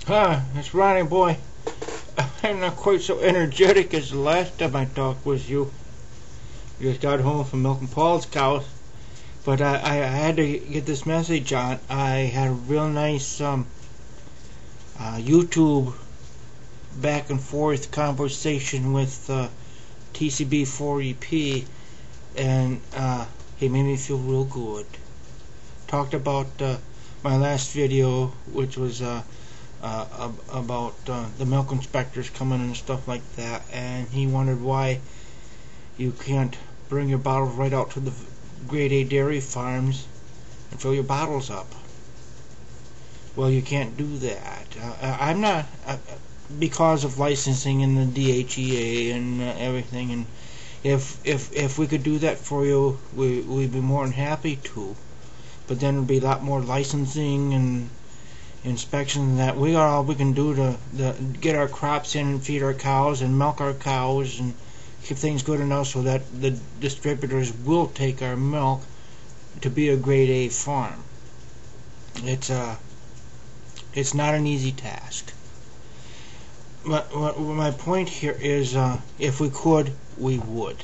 It's Ronnie, boy. I'm not quite so energetic as the last time I talked with you. Just got home from milking Paul's cows. But I had to get this message on. I had a real nice YouTube back and forth conversation with TCB4EP, and he made me feel real good. Talked about my last video, which was about the milk inspectors coming and stuff like that, and he wondered why you can't bring your bottles right out to the grade A dairy farms and fill your bottles up. Well, you can't do that. I'm not, because of licensing and the DHEA and everything, and if we could do that for you, we'd be more than happy to. But then it'd be a lot more licensing and inspection that we are all we can do to get our crops in and feed our cows and milk our cows and keep things good enough so that the distributors will take our milk to be a grade A farm. It's not an easy task. My point here is, if we could, we would.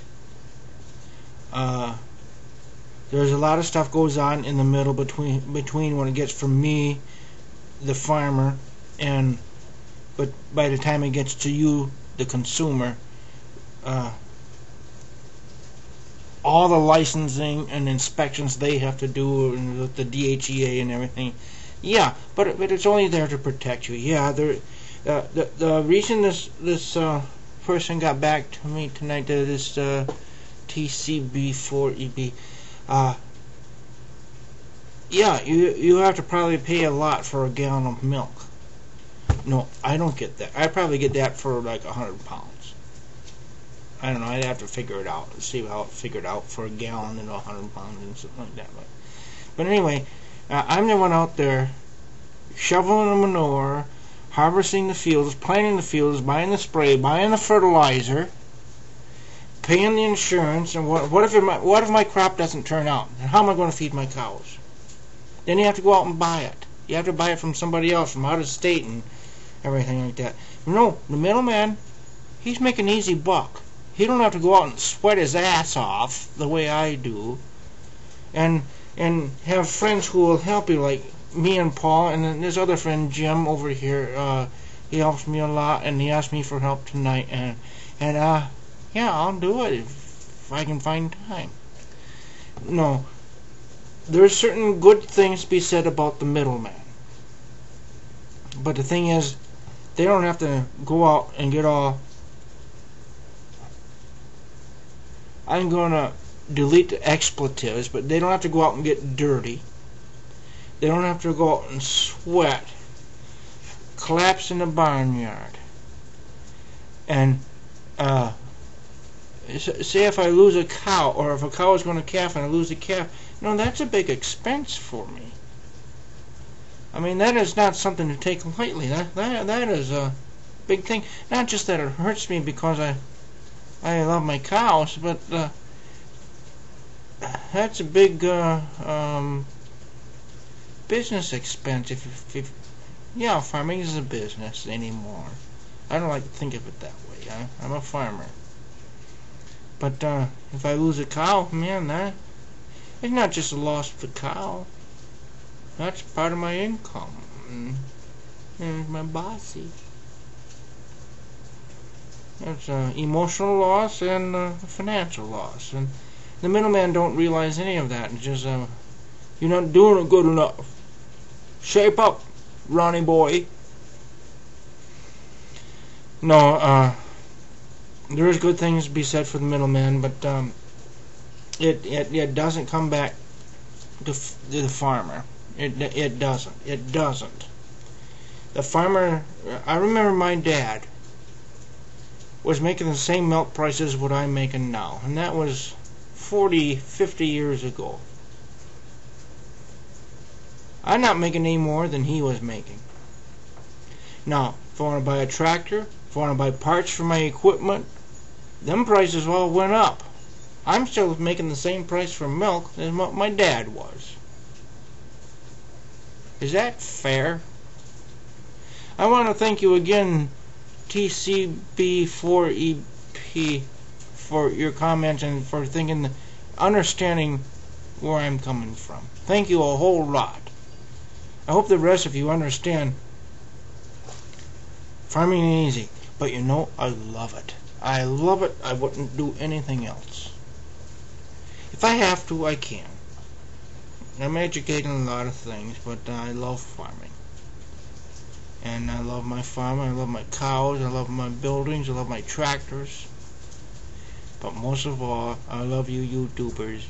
There's a lot of stuff goes on in the middle between when it gets from me, the farmer, but by the time it gets to you, the consumer, all the licensing and inspections they have to do, and with the DHEA and everything. Yeah, but it's only there to protect you. Yeah, the reason this person got back to me tonight, this TCB4EP, yeah, you have to probably pay a lot for a gallon of milk. No, I don't get that. I probably get that for like 100 pounds. I don't know. I'd have to figure it out and see how it figured out for a gallon and 100 pounds and something like that. But anyway, I'm the one out there shoveling the manure, harvesting the fields, planting the fields, buying the spray, buying the fertilizer, paying the insurance. And what if my crop doesn't turn out? And how am I going to feed my cows? Then you have to go out and buy it. You have to buy it from somebody else, from out of state and everything like that. No, the middleman, he's making an easy buck. He don't have to go out and sweat his ass off the way I do, and have friends who will help you, like me and Paul, and then this other friend Jim over here. He helps me a lot, and he asked me for help tonight, and yeah, I'll do it if I can find time. No. There's certain good things to be said about the middleman. But the thing is, they don't have to go out and get all... I'm going to delete the expletives, but they don't have to go out and get dirty. They don't have to go out and sweat, collapse in the barnyard. And, say if I lose a cow, or if a cow is going to calf and I lose a calf, no, that's a big expense for me. I mean, that is not something to take lightly. That is a big thing. Not just that it hurts me because I love my cows, but that's a big business expense. Yeah, farming is a business anymore. I don't like to think of it that way. I'm a farmer. But if I lose a cow, man, it's not just a loss of the cow. That's part of my income. And my bossy. It's emotional loss and financial loss. And the middleman don't realize any of that. It's just, you're not doing it good enough. Shape up, Ronnie boy. No, there is good things to be said for the middleman, but it doesn't come back to the farmer. It doesn't. It doesn't. The farmer. I remember my dad was making the same milk prices what I'm making now, and that was 40, 50 years ago. I'm not making any more than he was making. Now, if I want to buy a tractor, if I want to buy parts for my equipment, them prices all went up. I'm still making the same price for milk as what my dad was. Is that fair? I want to thank you again, TCB4EP, for your comments and for understanding where I'm coming from. Thank you a whole lot. I hope the rest of you understand farming ain't easy, but you know, I love it. I love it. I wouldn't do anything else. If I have to, I can. I'm educated in a lot of things, but I love farming. And I love my farm, I love my cows, I love my buildings, I love my tractors. But most of all, I love you YouTubers.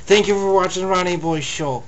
Thank you for watching the Ronnie Boy Show.